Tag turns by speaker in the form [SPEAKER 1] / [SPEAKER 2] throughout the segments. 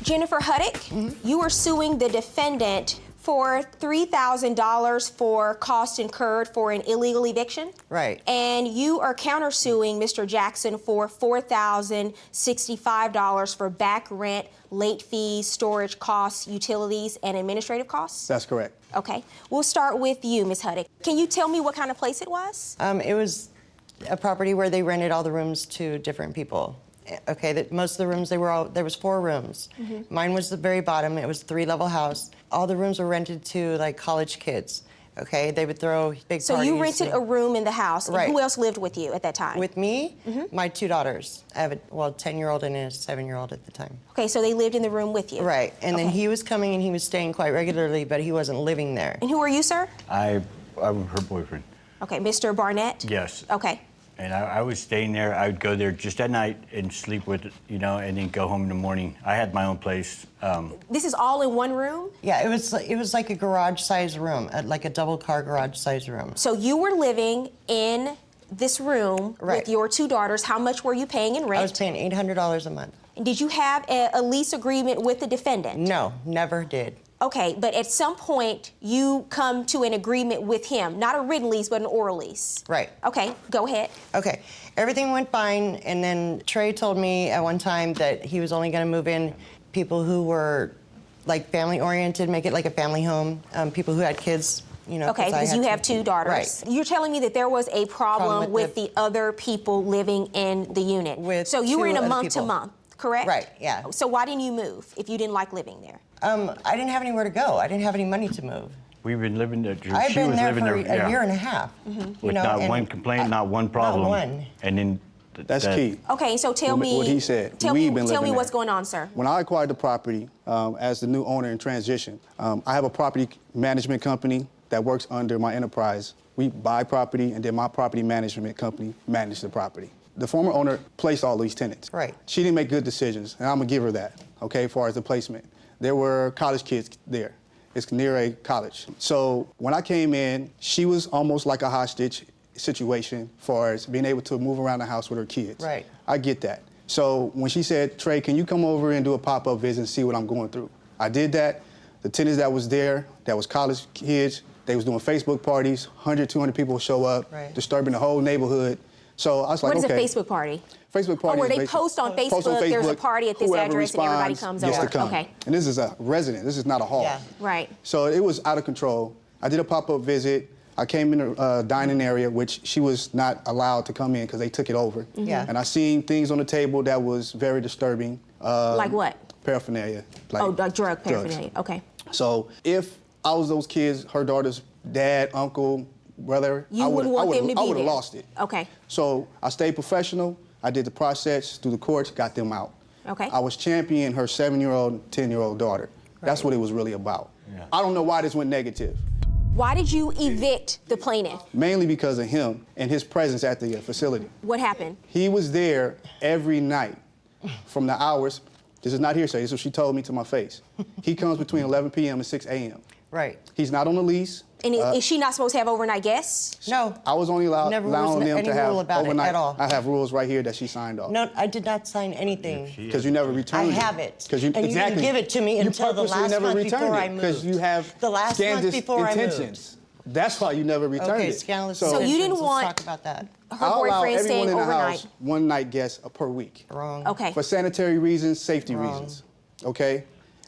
[SPEAKER 1] Jennifer Hudick, you are suing the defendant for $3,000 for costs incurred for an illegal eviction.
[SPEAKER 2] Right.
[SPEAKER 1] And you are countersuing Mr. Jackson for $4,065 for back rent, late fees, storage costs, utilities, and administrative costs?
[SPEAKER 3] That's correct.
[SPEAKER 1] Okay. We'll start with you, Ms. Hudick. Can you tell me what kind of place it was?
[SPEAKER 2] It was a property where they rented all the rooms to different people. Okay, that most of the rooms, there was 4 rooms. Mine was the very bottom. It was a 3-level house. All the rooms were rented to like college kids. Okay, they would throw big
[SPEAKER 1] So
[SPEAKER 2] parties.
[SPEAKER 1] you rented a room in the house.
[SPEAKER 2] Right.
[SPEAKER 1] And who else lived with you at that time?
[SPEAKER 2] With me, my 2 daughters. I have a 10-year-old and a 7-year-old at the time.
[SPEAKER 1] Okay, so they lived in the room with you.
[SPEAKER 2] Right, and then he was coming and he was staying quite regularly, but he wasn't living there.
[SPEAKER 1] And who are you, sir?
[SPEAKER 4] I'm her boyfriend.
[SPEAKER 1] Okay, Mr. Barnett?
[SPEAKER 4] Yes.
[SPEAKER 1] Okay.
[SPEAKER 4] And I was staying there. I would go there just at night and sleep with, and then go home in the morning. I had my own place.
[SPEAKER 1] This is all in one room?
[SPEAKER 2] Yeah, it was like a garage-sized room, like a double-car garage-sized room.
[SPEAKER 1] So you were living in this room with your 2 daughters. How much were you paying in rent?
[SPEAKER 2] I was paying $800 a month.
[SPEAKER 1] And did you have a lease agreement with the defendant?
[SPEAKER 2] No, never did.
[SPEAKER 1] Okay, but at some point, you come to an agreement with him. Not a written lease, but an oral lease.
[SPEAKER 2] Right.
[SPEAKER 1] Okay, go ahead.
[SPEAKER 2] Okay, everything went fine, and then Tre told me at one time that he was only gonna move in people who were like family-oriented, make it like a family home, people who had kids,
[SPEAKER 1] Okay, because you have 2 daughters.
[SPEAKER 2] Right.
[SPEAKER 1] You're telling me that there was a problem with the other people living in the unit. So you were in a month-to-month, correct?
[SPEAKER 2] Right, yeah.
[SPEAKER 1] So why didn't you move if you didn't like living there?
[SPEAKER 2] I didn't have anywhere to go. I didn't have any money to move.
[SPEAKER 4] We've been living there.
[SPEAKER 2] I've been there for a year and a half.
[SPEAKER 4] With not one complaint, not one problem.
[SPEAKER 2] Not one.
[SPEAKER 4] And then
[SPEAKER 3] That's key.
[SPEAKER 1] Okay, so tell me
[SPEAKER 3] what he said.
[SPEAKER 1] Tell me what's going on, sir.
[SPEAKER 3] When I acquired the property as the new owner in transition, I have a property management company that works under my enterprise. We buy property, and then my property management company manages the property. The former owner placed all these tenants.
[SPEAKER 2] Right.
[SPEAKER 3] She didn't make good decisions, and I'm gonna give her that, okay, as far as the placement. There were college kids there. It's near a college. So when I came in, she was almost like a hostage situation as far as being able to move around the house with her kids.
[SPEAKER 2] Right.
[SPEAKER 3] I get that. So when she said, Tre, can you come over and do a pop-up visit and see what I'm going through? I did that. The tenants that was there, that was college kids, they was doing Facebook parties, 100, 200 people would show up, disturbing the whole neighborhood. So I was like,
[SPEAKER 1] what is
[SPEAKER 3] okay.
[SPEAKER 1] a Facebook party?
[SPEAKER 3] Facebook party
[SPEAKER 1] where they post on Facebook, there's a party at this address and everybody comes over. Okay.
[SPEAKER 3] And this is a resident. This is not a hall.
[SPEAKER 2] Yeah.
[SPEAKER 1] Right.
[SPEAKER 3] So it was out of control. I did a pop-up visit. I came in the dining area, which she was not allowed to come in because they took it over.
[SPEAKER 2] Yeah.
[SPEAKER 3] And I seen things on the table that was very disturbing.
[SPEAKER 1] Like what?
[SPEAKER 3] Paraphernalia.
[SPEAKER 1] Like drug paraphernalia. Okay.
[SPEAKER 3] So if I was those kids, her daughter's dad, uncle, brother, I would have lost it.
[SPEAKER 1] Okay.
[SPEAKER 3] So I stayed professional. I did the process through the courts, got them out.
[SPEAKER 1] Okay.
[SPEAKER 3] I was championing her 7-year-old, 10-year-old daughter. That's what it was really about.
[SPEAKER 4] Yeah.
[SPEAKER 3] I don't know why this went negative.
[SPEAKER 1] Why did you evict the plaintiff?
[SPEAKER 3] Mainly because of him and his presence at the facility.
[SPEAKER 1] What happened?
[SPEAKER 3] He was there every night from the hours. This is not hearsay. This is what she told me to my face. He comes between 11 p.m. and 6 a.m.
[SPEAKER 2] Right.
[SPEAKER 3] He's not on the lease.
[SPEAKER 1] And is she not supposed to have overnight guests?
[SPEAKER 2] No.
[SPEAKER 3] I was only allowing them to have overnight.
[SPEAKER 2] At all.
[SPEAKER 3] I have rules right here that she signed off.
[SPEAKER 2] No, I did not sign anything.
[SPEAKER 3] Because you never returned it.
[SPEAKER 2] I have it.
[SPEAKER 3] You
[SPEAKER 2] didn't give it to me until the last month before I moved.
[SPEAKER 3] Because you have
[SPEAKER 2] the last month before
[SPEAKER 3] intentions. That's why you never returned it.
[SPEAKER 2] Scandalous.
[SPEAKER 1] So you didn't want
[SPEAKER 2] Let's talk about that.
[SPEAKER 1] Her boyfriend staying overnight.
[SPEAKER 3] House, one night guest per week.
[SPEAKER 2] Wrong.
[SPEAKER 1] Okay.
[SPEAKER 3] For sanitary reasons, safety reasons. Okay?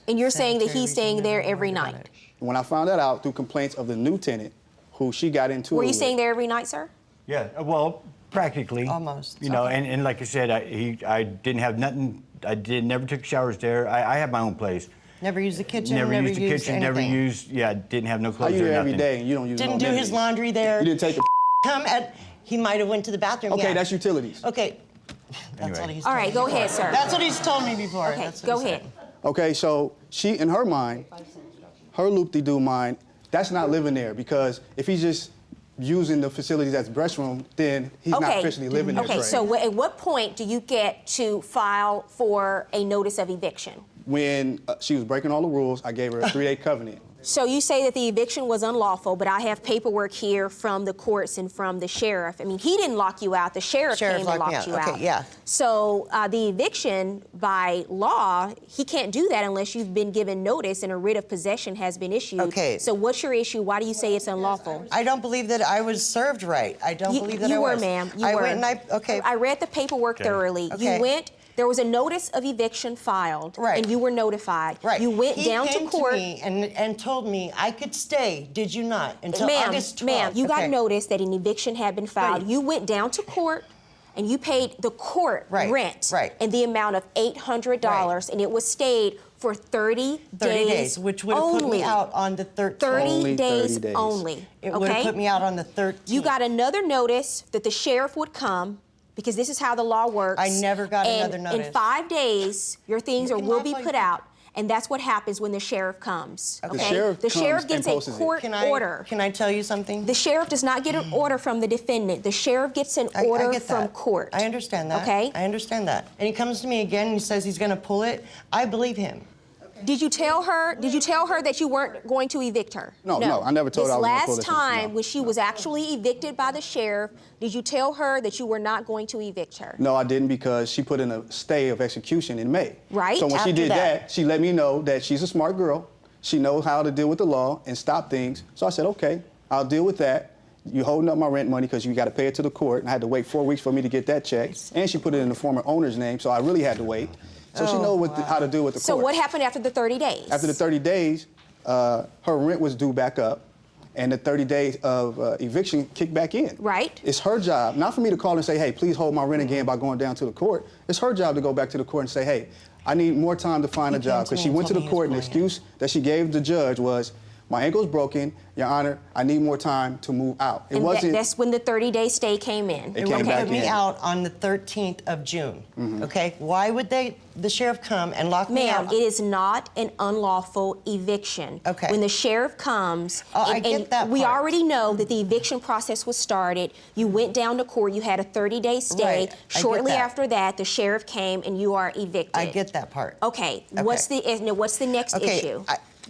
[SPEAKER 1] And you're saying that he's staying there every night?
[SPEAKER 3] When I found that out through complaints of the new tenant, who she got into
[SPEAKER 1] Were you staying there every night, sir?
[SPEAKER 4] Yeah, well, practically.
[SPEAKER 2] Almost.
[SPEAKER 4] And like I said, I didn't have nothing. Never took showers there. I had my own place.
[SPEAKER 2] Never used the kitchen.
[SPEAKER 4] Never used the kitchen.
[SPEAKER 2] Anything.
[SPEAKER 4] Never used. Yeah, didn't have no clothes.
[SPEAKER 3] Are you there every day and you don't use?
[SPEAKER 2] Didn't do his laundry there.
[SPEAKER 3] You didn't take a.
[SPEAKER 2] He might have went to the bathroom.
[SPEAKER 3] Okay,
[SPEAKER 2] yeah.
[SPEAKER 3] that's utilities.
[SPEAKER 2] Okay. That's
[SPEAKER 4] Anyway.
[SPEAKER 2] what he's
[SPEAKER 1] All
[SPEAKER 2] told
[SPEAKER 1] right,
[SPEAKER 2] me
[SPEAKER 1] go
[SPEAKER 2] before.
[SPEAKER 1] ahead, sir.
[SPEAKER 2] That's what he's told me before.
[SPEAKER 1] Okay,
[SPEAKER 2] That's what
[SPEAKER 1] go
[SPEAKER 2] he
[SPEAKER 1] ahead.
[SPEAKER 2] said.
[SPEAKER 3] Okay, so she, in her mind, her loop-de-doo mind, that's not living there because if he's just using the facilities as restroom, then he's not officially living there.
[SPEAKER 1] Okay, so at what point do you get to file for a notice of eviction?
[SPEAKER 3] When she was breaking all the rules, I gave her a 3-day covenant.
[SPEAKER 1] So you say that the eviction was unlawful, but I have paperwork here from the courts and from the sheriff. I mean, he didn't lock you out. The sheriff came and locked you out.
[SPEAKER 2] Okay, yeah.
[SPEAKER 1] So the eviction, by law, he can't do that unless you've been given notice and a writ of possession has been issued.
[SPEAKER 2] Okay.
[SPEAKER 1] So what's your issue? Why do you say it's unlawful?
[SPEAKER 2] I don't believe that I was served right. I don't believe that
[SPEAKER 1] you
[SPEAKER 2] I
[SPEAKER 1] were,
[SPEAKER 2] was.
[SPEAKER 1] ma'am. You
[SPEAKER 2] I
[SPEAKER 1] were.
[SPEAKER 2] went and
[SPEAKER 1] I read the paperwork thoroughly.
[SPEAKER 2] Okay.
[SPEAKER 1] You went. There was a notice of eviction filed,
[SPEAKER 2] Right.
[SPEAKER 1] and you were notified.
[SPEAKER 2] Right.
[SPEAKER 1] You went down
[SPEAKER 2] He came
[SPEAKER 1] to court.
[SPEAKER 2] to me and told me I could stay. Did you not? Until August 12th.
[SPEAKER 1] Ma'am, you got
[SPEAKER 2] Okay.
[SPEAKER 1] notice that an eviction had been filed.
[SPEAKER 2] Right.
[SPEAKER 1] You went down to court, and you paid the court
[SPEAKER 2] Right.
[SPEAKER 1] rent
[SPEAKER 2] Right.
[SPEAKER 1] in the amount of $800, and it was stayed for 30
[SPEAKER 2] days, which would have
[SPEAKER 1] only.
[SPEAKER 2] put me out on the 13th.
[SPEAKER 1] 30
[SPEAKER 3] Only 30
[SPEAKER 1] days
[SPEAKER 3] days.
[SPEAKER 1] only.
[SPEAKER 2] It would have put me out on the 13th.
[SPEAKER 1] You got another notice that the sheriff would come, because this is how the law works.
[SPEAKER 2] I never got
[SPEAKER 1] and
[SPEAKER 2] another notice.
[SPEAKER 1] In 5 days, your things
[SPEAKER 2] You can
[SPEAKER 1] will
[SPEAKER 2] laugh
[SPEAKER 1] be
[SPEAKER 2] all you
[SPEAKER 1] put
[SPEAKER 2] want.
[SPEAKER 1] out. And that's what happens when the sheriff comes.
[SPEAKER 2] Okay.
[SPEAKER 3] The
[SPEAKER 1] Okay?
[SPEAKER 3] sheriff
[SPEAKER 1] The
[SPEAKER 3] comes
[SPEAKER 1] sheriff
[SPEAKER 3] and
[SPEAKER 1] gets
[SPEAKER 3] posts
[SPEAKER 1] a
[SPEAKER 3] it.
[SPEAKER 1] court order.
[SPEAKER 2] Can I tell you something?
[SPEAKER 1] The sheriff does not get an order from the defendant. The sheriff gets an
[SPEAKER 2] I
[SPEAKER 1] order
[SPEAKER 2] get
[SPEAKER 1] from
[SPEAKER 2] that.
[SPEAKER 1] court.
[SPEAKER 2] I understand that.
[SPEAKER 1] Okay?
[SPEAKER 2] I understand that. And he comes to me again and he says he's going to pull it. I believe him.
[SPEAKER 1] Did you tell her that you weren't going to evict her?
[SPEAKER 3] No, I never told her I was gonna pull
[SPEAKER 1] This
[SPEAKER 3] this
[SPEAKER 1] last time
[SPEAKER 3] no.
[SPEAKER 1] when she was actually evicted by the sheriff, did you tell her that you were not going to evict her?
[SPEAKER 3] No, I didn't, because she put in a stay of execution in May.
[SPEAKER 1] Right.
[SPEAKER 3] So when she
[SPEAKER 2] After
[SPEAKER 3] did
[SPEAKER 2] that.
[SPEAKER 3] that, she let me know that she's a smart girl. She knows how to deal with the law and stop things. So I said, okay, I'll deal with that. You holding up my rent money because you got to pay it to the court. And I had to wait 4 weeks for me to get that check. And she put it in the former owner's name, so I really had to wait. So she knows how to deal with the
[SPEAKER 1] So
[SPEAKER 3] court.
[SPEAKER 1] what happened after the 30 days?
[SPEAKER 3] After the 30 days, her rent was due back up, and the 30 days of eviction kicked back in.
[SPEAKER 1] Right.
[SPEAKER 3] It's her job, not for me to call and say, hey, please hold my rent again by going down to the court. It's her job to go back to the court and say, hey, I need more time to find a job.
[SPEAKER 2] came to
[SPEAKER 3] Because
[SPEAKER 2] me
[SPEAKER 3] she
[SPEAKER 2] and
[SPEAKER 3] went to
[SPEAKER 2] told
[SPEAKER 3] the
[SPEAKER 2] me he was
[SPEAKER 3] court, and the
[SPEAKER 2] pulling it.
[SPEAKER 3] excuse that she gave the judge was, my ankle's broken, Your Honor, I need more time to move out. It
[SPEAKER 1] And
[SPEAKER 3] wasn't.
[SPEAKER 1] that's when the 30-day stay came in.
[SPEAKER 3] It came
[SPEAKER 2] They
[SPEAKER 3] back
[SPEAKER 2] put me
[SPEAKER 3] in.
[SPEAKER 2] out on the 13th of June. Okay? Why would the sheriff come and lock me
[SPEAKER 1] Ma'am,
[SPEAKER 2] out?
[SPEAKER 1] it is not an unlawful eviction.
[SPEAKER 2] Okay.
[SPEAKER 1] When the sheriff comes,
[SPEAKER 2] Oh, I get that
[SPEAKER 1] we
[SPEAKER 2] part.
[SPEAKER 1] already know that the eviction process was started. You went down to court. You had a 30-day stay.
[SPEAKER 2] Right, I get
[SPEAKER 1] Shortly
[SPEAKER 2] that.
[SPEAKER 1] after that, the sheriff came and you are evicted.
[SPEAKER 2] I get that part.
[SPEAKER 1] Okay. What's the next issue?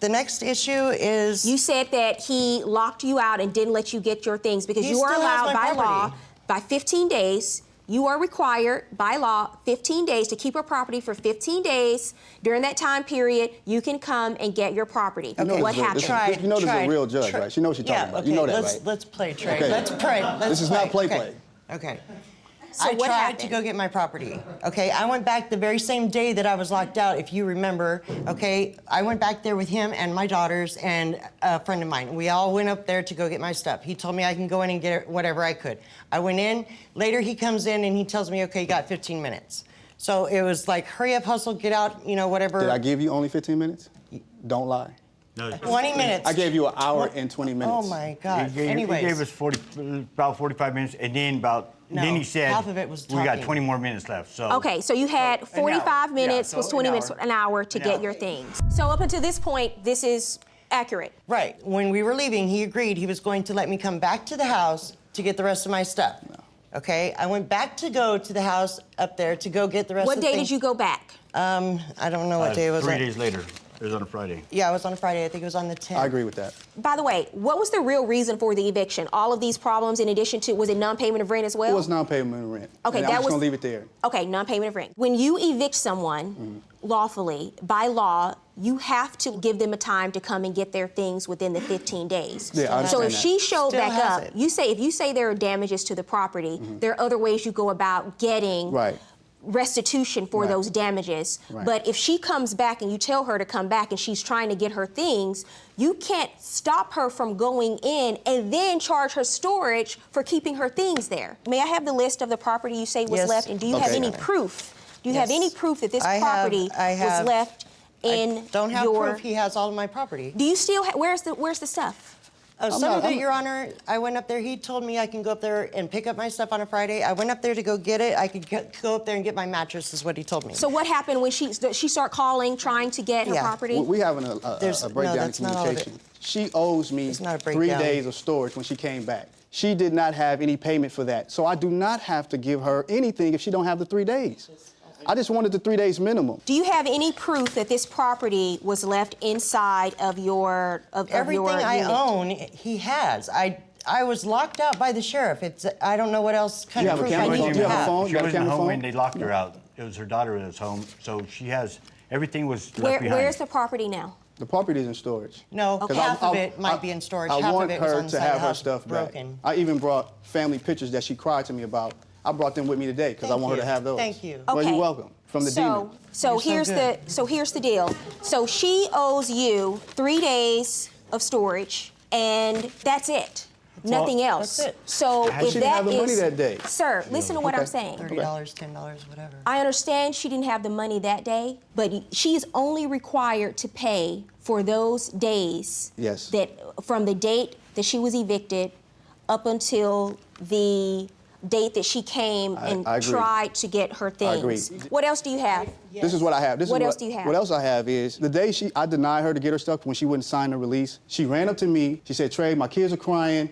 [SPEAKER 2] The next issue is...
[SPEAKER 1] You said that he locked you out and didn't let you get your things because
[SPEAKER 2] He
[SPEAKER 1] you are
[SPEAKER 2] still has
[SPEAKER 1] allowed
[SPEAKER 2] my
[SPEAKER 1] by law
[SPEAKER 2] property.
[SPEAKER 1] by 15 days. You are required by law 15 days to keep a property for 15 days. During that time period, you can come and get your property.
[SPEAKER 3] You know
[SPEAKER 1] What
[SPEAKER 3] this is a-
[SPEAKER 1] happened?
[SPEAKER 3] You know this is a real judge, right? She knows what she's talking about. You know that, right?
[SPEAKER 2] Let's play, Trey.
[SPEAKER 3] Okay.
[SPEAKER 2] Let's pray.
[SPEAKER 3] This is not play.
[SPEAKER 2] Okay.
[SPEAKER 1] So
[SPEAKER 2] I
[SPEAKER 1] what
[SPEAKER 2] tried
[SPEAKER 1] happened?
[SPEAKER 2] to go get my property. Okay, I went back the very same day that I was locked out, if you remember. Okay, I went back there with him and my daughters and a friend of mine. We all went up there to go get my stuff. He told me I can go in and get whatever I could. I went in. Later, he comes in and he tells me, okay, you got 15 minutes. So it was like, hurry up, hustle, get out, whatever.
[SPEAKER 3] Did I give you only 15 minutes? Don't lie.
[SPEAKER 4] No,
[SPEAKER 2] 20 minutes.
[SPEAKER 3] I gave you an hour and 20 minutes.
[SPEAKER 2] Oh my God.
[SPEAKER 4] He
[SPEAKER 2] Anyways.
[SPEAKER 4] gave us about 45 minutes, and then then he said,
[SPEAKER 2] half of it was
[SPEAKER 4] we got
[SPEAKER 2] talking.
[SPEAKER 4] 20 more minutes left. So
[SPEAKER 1] Okay, so you had
[SPEAKER 4] an
[SPEAKER 1] 45
[SPEAKER 4] hour.
[SPEAKER 1] minutes
[SPEAKER 4] Yeah,
[SPEAKER 1] plus
[SPEAKER 4] so
[SPEAKER 1] 20
[SPEAKER 4] an
[SPEAKER 1] minutes,
[SPEAKER 4] hour.
[SPEAKER 1] an hour to
[SPEAKER 4] An
[SPEAKER 1] get
[SPEAKER 4] hour.
[SPEAKER 1] your things. So up until this point, this is accurate.
[SPEAKER 2] Right. When we were leaving, he agreed he was going to let me come back to the house to get the rest of my stuff. Okay? I went back to go to the house up there to go get the rest
[SPEAKER 1] What
[SPEAKER 2] of the
[SPEAKER 1] day
[SPEAKER 2] things.
[SPEAKER 1] did you go back?
[SPEAKER 2] I don't know what day it was.
[SPEAKER 4] 3 days later. It was on a Friday.
[SPEAKER 2] Yeah, it was on a Friday. I think it was on the 10th.
[SPEAKER 3] I agree with that.
[SPEAKER 1] By the way, what was the real reason for the eviction? All of these problems in addition to, was it non-payment of rent as well?
[SPEAKER 3] It was non-payment of rent.
[SPEAKER 1] Okay,
[SPEAKER 3] and
[SPEAKER 1] that
[SPEAKER 3] I'm just
[SPEAKER 1] was-
[SPEAKER 3] gonna leave it there.
[SPEAKER 1] Okay, non-payment of rent. When you evict someone lawfully, by law, you have to give them a time to come and get their things within the 15 days.
[SPEAKER 3] Yeah, I
[SPEAKER 1] So if
[SPEAKER 3] understand
[SPEAKER 1] she showed
[SPEAKER 2] Still
[SPEAKER 1] back
[SPEAKER 2] has
[SPEAKER 1] up,
[SPEAKER 2] it.
[SPEAKER 1] if you say there are damages to the property, there are other ways you go about getting
[SPEAKER 3] Right.
[SPEAKER 1] restitution for
[SPEAKER 3] Right.
[SPEAKER 1] those damages.
[SPEAKER 3] Right.
[SPEAKER 1] But if she comes back and you tell her to come back and she's trying to get her things, you can't stop her from going in and then charge her storage for keeping her things there. May I have the list of the property you say was
[SPEAKER 2] Yes.
[SPEAKER 1] left? And do you have
[SPEAKER 3] Okay.
[SPEAKER 1] any proof? Do you have
[SPEAKER 2] Yes.
[SPEAKER 1] any proof that this
[SPEAKER 2] I have-
[SPEAKER 1] property
[SPEAKER 2] I have-
[SPEAKER 1] was left in
[SPEAKER 2] I don't have
[SPEAKER 1] your...
[SPEAKER 2] proof he has all of my property.
[SPEAKER 1] Do you still where's the stuff?
[SPEAKER 2] Some of it, Your Honor, I went up there. He told me I can go up there and pick up my stuff on a Friday. I went up there to go get it. I could go up there and get my mattress, is what he told me.
[SPEAKER 1] So what happened when she start calling, trying to get her
[SPEAKER 2] Yeah.
[SPEAKER 1] property?
[SPEAKER 3] We having a
[SPEAKER 2] There's-
[SPEAKER 3] breakdown
[SPEAKER 2] no,
[SPEAKER 3] in
[SPEAKER 2] that's not all of it.
[SPEAKER 3] communication. She owes me
[SPEAKER 2] It's not a
[SPEAKER 3] 3
[SPEAKER 2] breakdown.
[SPEAKER 3] days of storage when she came back. She did not have any payment for that. So I do not have to give her anything if she don't have the 3 days. I just wanted the 3 days minimum.
[SPEAKER 1] Do you have any proof that this property was left inside of your
[SPEAKER 2] Everything I
[SPEAKER 1] unit?
[SPEAKER 2] own, he has. I was locked out by the sheriff. I don't know what else kind
[SPEAKER 3] You
[SPEAKER 2] of
[SPEAKER 3] have a
[SPEAKER 2] proof I
[SPEAKER 3] camera
[SPEAKER 2] need
[SPEAKER 3] phone?
[SPEAKER 2] to
[SPEAKER 3] Do you have a
[SPEAKER 2] have.
[SPEAKER 3] phone?
[SPEAKER 4] She
[SPEAKER 3] You got a
[SPEAKER 4] wasn't
[SPEAKER 3] camera
[SPEAKER 4] home
[SPEAKER 3] phone?
[SPEAKER 4] when they locked her out. It was her daughter that was home, so she has everything was left behind.
[SPEAKER 1] Where's the property now?
[SPEAKER 3] The property is in storage.
[SPEAKER 2] No,
[SPEAKER 1] Okay.
[SPEAKER 2] half of it might be in storage.
[SPEAKER 3] I
[SPEAKER 2] half
[SPEAKER 3] want
[SPEAKER 2] of it was
[SPEAKER 3] her
[SPEAKER 2] on the
[SPEAKER 3] to
[SPEAKER 2] side of
[SPEAKER 3] have
[SPEAKER 2] the
[SPEAKER 3] her
[SPEAKER 2] house
[SPEAKER 3] stuff
[SPEAKER 2] broken.
[SPEAKER 3] back. I even brought family pictures that she cried to me about. I brought them with me today because I
[SPEAKER 2] Thank
[SPEAKER 3] want her
[SPEAKER 2] you.
[SPEAKER 3] to have those.
[SPEAKER 2] Thank you.
[SPEAKER 3] Well,
[SPEAKER 1] Okay.
[SPEAKER 3] you're welcome. From the demon.
[SPEAKER 1] So
[SPEAKER 2] You're so
[SPEAKER 1] here's the deal. So she owes you 3 days of storage, and that's it. Nothing else.
[SPEAKER 2] That's it.
[SPEAKER 1] So
[SPEAKER 3] She
[SPEAKER 1] if
[SPEAKER 3] didn't
[SPEAKER 1] that
[SPEAKER 3] have the money
[SPEAKER 1] is-
[SPEAKER 3] that day.
[SPEAKER 1] Sir, listen to what I'm
[SPEAKER 3] Okay.
[SPEAKER 1] saying.
[SPEAKER 2] $30, $10, whatever.
[SPEAKER 1] I understand she didn't have the money that day, but she is only required to pay for those days.
[SPEAKER 3] Yes.
[SPEAKER 1] That from the date that she was evicted up until the date that she came and
[SPEAKER 3] I agree.
[SPEAKER 1] tried to get her things.
[SPEAKER 3] agree.
[SPEAKER 1] What else do you have?
[SPEAKER 3] This is what I have.
[SPEAKER 1] What else do you have?
[SPEAKER 3] What else I have is the day I denied her to get her stuff when she wouldn't sign the release. She ran up to me. She said, "Trey, my kids are crying.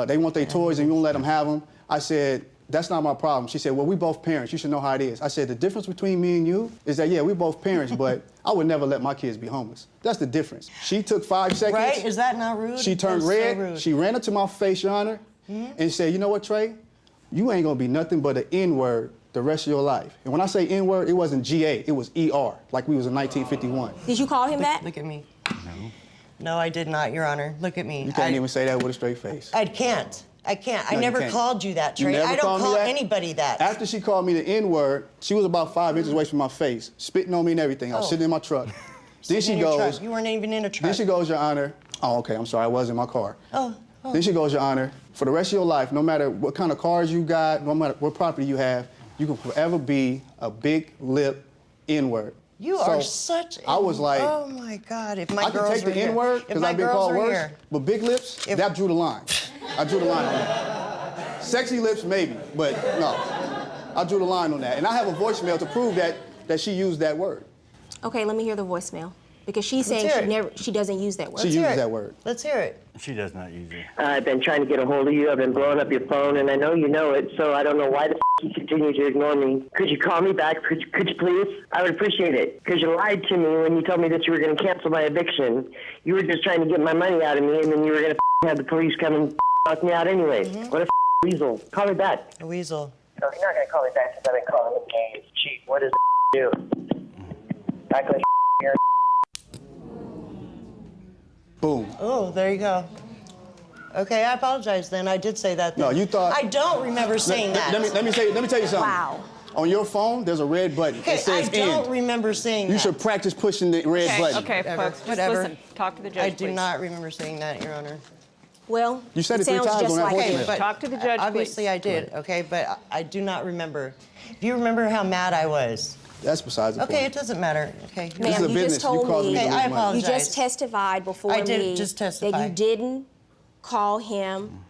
[SPEAKER 3] They want their toys and you won't let them have them." I said, "That's not my problem." She said, "Well, we both parents. You should know how it is." I said, "The difference between me and you is that, yeah, we both parents, but I would never let my kids be homeless. That's the difference." She took 5 seconds.
[SPEAKER 2] Right? Is that not rude?
[SPEAKER 3] She turned
[SPEAKER 2] That's so
[SPEAKER 3] red.
[SPEAKER 2] rude.
[SPEAKER 3] She ran up to my face, Your Honor, and said, "You know what, Trey? You ain't gonna be nothing but an N-word the rest of your life." And when I say N-word, it wasn't G-A, it was E-R, like we was in 1951.
[SPEAKER 1] Did you call him that?
[SPEAKER 2] Look at me. No, I did not, Your Honor. Look at me.
[SPEAKER 3] You can't even say that with a straight face.
[SPEAKER 2] I can't. I can't.
[SPEAKER 3] No,
[SPEAKER 2] I
[SPEAKER 3] you
[SPEAKER 2] never
[SPEAKER 3] can't.
[SPEAKER 2] called you that,
[SPEAKER 3] You
[SPEAKER 2] Trey.
[SPEAKER 3] never
[SPEAKER 2] I don't
[SPEAKER 3] called me
[SPEAKER 2] call
[SPEAKER 3] that?
[SPEAKER 2] anybody that.
[SPEAKER 3] After she called me the N-word, she was about 5 inches away from my face, spitting on me and everything. I was
[SPEAKER 2] Oh.
[SPEAKER 3] sitting in my truck. Then
[SPEAKER 2] Sitting
[SPEAKER 3] she
[SPEAKER 2] in your
[SPEAKER 3] goes,
[SPEAKER 2] truck. You weren't even in a truck.
[SPEAKER 3] then she goes, "Your Honor." Oh, okay, I'm sorry, I was in my car.
[SPEAKER 2] Oh.
[SPEAKER 3] Then she goes, "Your Honor, for the rest of your life, no matter what kind of cars you got, no matter what property you have, you can forever be a big lip N-word."
[SPEAKER 2] You are such.
[SPEAKER 3] I was like,
[SPEAKER 2] oh my God! If my
[SPEAKER 3] I can
[SPEAKER 2] girls
[SPEAKER 3] take
[SPEAKER 2] were
[SPEAKER 3] the
[SPEAKER 2] here.
[SPEAKER 3] N-word
[SPEAKER 2] If
[SPEAKER 3] because
[SPEAKER 2] my
[SPEAKER 3] I've been
[SPEAKER 2] girls
[SPEAKER 3] called
[SPEAKER 2] were
[SPEAKER 3] worse,
[SPEAKER 2] here.
[SPEAKER 3] but big lips, that drew the line. I drew the line on that. Sexy lips, maybe, but no. I drew the line on that. And I have a voicemail to prove that she used that word.
[SPEAKER 1] Okay, let me hear the voicemail. Because she's saying
[SPEAKER 2] hear it.
[SPEAKER 1] she doesn't use that word.
[SPEAKER 3] She
[SPEAKER 2] Let's hear
[SPEAKER 3] uses
[SPEAKER 2] it.
[SPEAKER 3] that word.
[SPEAKER 2] Let's hear it.
[SPEAKER 4] She does not use it.
[SPEAKER 5] I've been trying to get a hold of you. I've been blowing up your phone, and I know you know it, so I don't know why the you continue to ignore me. Could you call me back? Could you please? I would appreciate it, because you lied to me when you told me that you were going to cancel my eviction. You were just trying to get my money out of me, and then you were going to have the police come and knock me out anyways. What a weasel. Call me back.
[SPEAKER 2] A weasel.
[SPEAKER 5] No, you're not going to call me back since I've been calling the game. Chief, what does do? Act like you're
[SPEAKER 3] Boom.
[SPEAKER 2] Oh, there you go. Okay, I apologize then. I did say that then.
[SPEAKER 3] No, you thought-
[SPEAKER 2] I don't remember saying that.
[SPEAKER 3] Let me tell you something.
[SPEAKER 1] Wow.
[SPEAKER 3] On your phone, there's a red button.
[SPEAKER 2] Okay,
[SPEAKER 3] It says
[SPEAKER 2] I don't
[SPEAKER 3] end.
[SPEAKER 2] remember saying
[SPEAKER 3] You
[SPEAKER 2] that.
[SPEAKER 3] should practice pushing the red button.
[SPEAKER 6] Okay,
[SPEAKER 2] Whatever,
[SPEAKER 6] folks, just
[SPEAKER 2] whatever.
[SPEAKER 6] listen. Talk to the judge,
[SPEAKER 2] I do
[SPEAKER 6] please.
[SPEAKER 2] not remember saying that, Your Honor.
[SPEAKER 1] Well,
[SPEAKER 3] You said it 3
[SPEAKER 1] sounds
[SPEAKER 3] times
[SPEAKER 1] just
[SPEAKER 3] on that
[SPEAKER 1] like
[SPEAKER 3] voicemail.
[SPEAKER 1] you.
[SPEAKER 2] Okay, but
[SPEAKER 6] Talk to the judge,
[SPEAKER 2] obviously
[SPEAKER 6] please.
[SPEAKER 2] I did, okay, but I do not remember. Do you remember how mad I was?
[SPEAKER 3] That's besides the
[SPEAKER 2] Okay,
[SPEAKER 3] point.
[SPEAKER 2] it doesn't matter. Okay.
[SPEAKER 3] This is
[SPEAKER 1] Ma'am,
[SPEAKER 3] a
[SPEAKER 1] you
[SPEAKER 3] business.
[SPEAKER 1] just told
[SPEAKER 3] You caused
[SPEAKER 1] me,
[SPEAKER 3] me to
[SPEAKER 2] Okay,
[SPEAKER 3] lose
[SPEAKER 2] I
[SPEAKER 3] money.
[SPEAKER 2] apologize.
[SPEAKER 1] you just testified before
[SPEAKER 2] I did
[SPEAKER 1] me
[SPEAKER 2] just
[SPEAKER 1] that
[SPEAKER 2] testify.
[SPEAKER 1] you didn't call him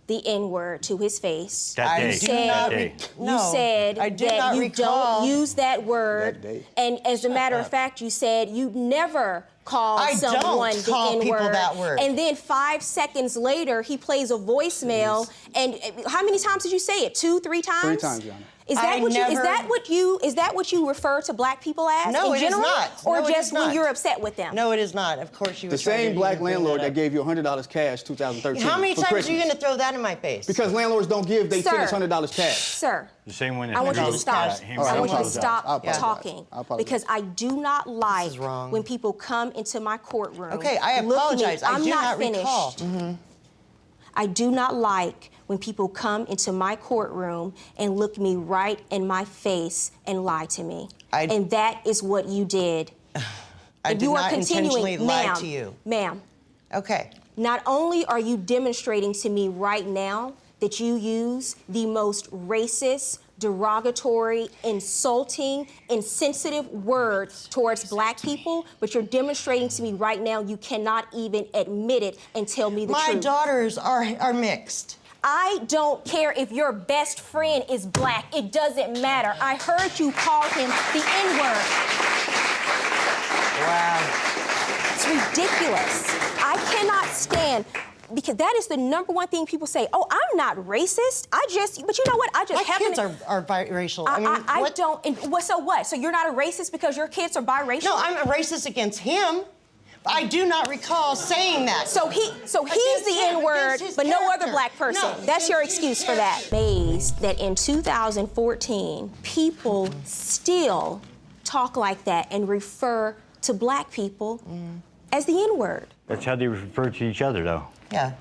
[SPEAKER 1] the N-word to his face.
[SPEAKER 4] That day.
[SPEAKER 2] I
[SPEAKER 1] You
[SPEAKER 2] do
[SPEAKER 1] said,
[SPEAKER 2] not
[SPEAKER 4] That day.
[SPEAKER 2] No,
[SPEAKER 1] you said
[SPEAKER 2] I did
[SPEAKER 1] that
[SPEAKER 2] not
[SPEAKER 1] you
[SPEAKER 2] recall.
[SPEAKER 1] don't use that word.
[SPEAKER 3] That day.
[SPEAKER 1] And as a matter of fact, you said you never called
[SPEAKER 2] I don't
[SPEAKER 1] someone the
[SPEAKER 2] call
[SPEAKER 1] N-word.
[SPEAKER 2] people that word.
[SPEAKER 1] And then 5 seconds later, he plays a voicemail. And how many times did you say it? 2, 3 times?
[SPEAKER 3] 3 times, Your Honor.
[SPEAKER 1] Is that
[SPEAKER 2] I
[SPEAKER 1] what you? Is
[SPEAKER 2] never-
[SPEAKER 1] that what you refer to black people as
[SPEAKER 2] No,
[SPEAKER 1] in
[SPEAKER 2] it is
[SPEAKER 1] general,
[SPEAKER 2] not.
[SPEAKER 1] or
[SPEAKER 2] No, it
[SPEAKER 1] just
[SPEAKER 2] is
[SPEAKER 1] when
[SPEAKER 2] not.
[SPEAKER 1] you're upset with them?
[SPEAKER 2] No, it is not. Of course you
[SPEAKER 3] The
[SPEAKER 2] would try to
[SPEAKER 3] same black
[SPEAKER 2] even bring
[SPEAKER 3] landlord that
[SPEAKER 2] up.
[SPEAKER 3] gave you $100 cash 2013.
[SPEAKER 2] How many
[SPEAKER 3] for
[SPEAKER 2] times are
[SPEAKER 3] Christmas.
[SPEAKER 2] you going to throw that in my face?
[SPEAKER 3] Because landlords don't give their
[SPEAKER 1] Sir.
[SPEAKER 3] tenants $100 cash.
[SPEAKER 1] Sir,
[SPEAKER 4] The same one that
[SPEAKER 1] I want you to
[SPEAKER 4] Hudick
[SPEAKER 1] stop.
[SPEAKER 4] got him
[SPEAKER 3] All right,
[SPEAKER 1] I
[SPEAKER 3] I
[SPEAKER 1] want you to
[SPEAKER 3] apologize. I
[SPEAKER 1] stop
[SPEAKER 3] apologize.
[SPEAKER 1] talking
[SPEAKER 3] I apologize.
[SPEAKER 1] because I do not like
[SPEAKER 2] is wrong.
[SPEAKER 1] when people come into my courtroom.
[SPEAKER 2] Okay, I
[SPEAKER 1] look me-
[SPEAKER 2] apologize. I
[SPEAKER 1] I'm
[SPEAKER 2] do
[SPEAKER 1] not
[SPEAKER 2] not
[SPEAKER 1] finished.
[SPEAKER 2] recall.
[SPEAKER 1] I do not like when people come into my courtroom and look me right in my face and lie to me. And that is what you did.
[SPEAKER 2] I
[SPEAKER 1] And
[SPEAKER 2] did
[SPEAKER 1] you are
[SPEAKER 2] not intentionally
[SPEAKER 1] continuing,
[SPEAKER 2] lie
[SPEAKER 1] ma'am,
[SPEAKER 2] to you.
[SPEAKER 1] Ma'am,
[SPEAKER 2] Okay.
[SPEAKER 1] not only are you demonstrating to me right now that you use the most racist, derogatory, insulting, insensitive words towards black people, but you're demonstrating to me right now you cannot even admit it and tell me the
[SPEAKER 2] My
[SPEAKER 1] truth.
[SPEAKER 2] daughters are mixed.
[SPEAKER 1] I don't care if your best friend is black. It doesn't matter. I heard you call him the N-word.
[SPEAKER 2] Wow.
[SPEAKER 1] It's ridiculous. I cannot stand. because that is the number one thing people say. Oh, I'm not racist. But you know what? I just
[SPEAKER 2] My kids are biracial. I mean,
[SPEAKER 1] I
[SPEAKER 2] what?
[SPEAKER 1] don't. So what? So you're not a racist because your kids are biracial?
[SPEAKER 2] No, I'm a racist against him. I do not recall saying that.
[SPEAKER 1] So he's the N-word, but no other black person.
[SPEAKER 2] No,
[SPEAKER 1] That's your excuse for that.
[SPEAKER 2] character.
[SPEAKER 1] Amazed that in 2014, people still talk like that and refer to black people as the N-word.
[SPEAKER 4] That's how they refer to each other, though.
[SPEAKER 2] Yeah.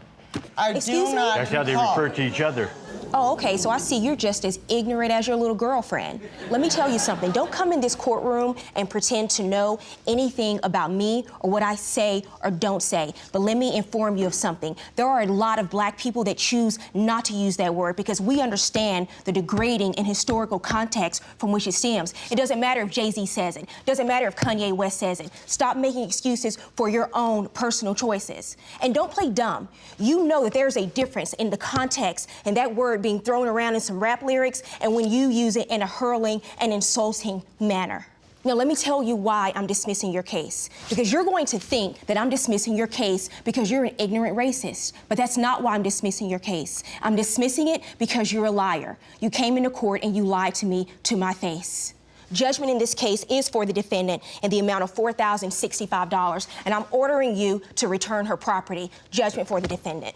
[SPEAKER 2] I
[SPEAKER 1] Excuse
[SPEAKER 2] do
[SPEAKER 1] me?
[SPEAKER 2] not
[SPEAKER 4] That's how they
[SPEAKER 2] recall.
[SPEAKER 4] refer to each other.
[SPEAKER 1] Oh, okay, so I see you're just as ignorant as your little girlfriend. Let me tell you something. Don't come in this courtroom and pretend to know anything about me or what I say or don't say. But let me inform you of something. There are a lot of black people that choose not to use that word because we understand the degrading and historical context from which it stems. It doesn't matter if Jay-Z says it. It doesn't matter if Kanye West says it. Stop making excuses for your own personal choices. And don't play dumb. You know that there's a difference in the context and that word being thrown around in some rap lyrics and when you use it in a hurling and insulting manner. Now, let me tell you why I'm dismissing your case. Because you're going to think that I'm dismissing your case because you're an ignorant racist. But that's not why I'm dismissing your case. I'm dismissing it because you're a liar. You came into court and you lied to me to my face. Judgment in this case is for the defendant in the amount of $4,065, and I'm ordering you to return her property. Judgment for the defendant.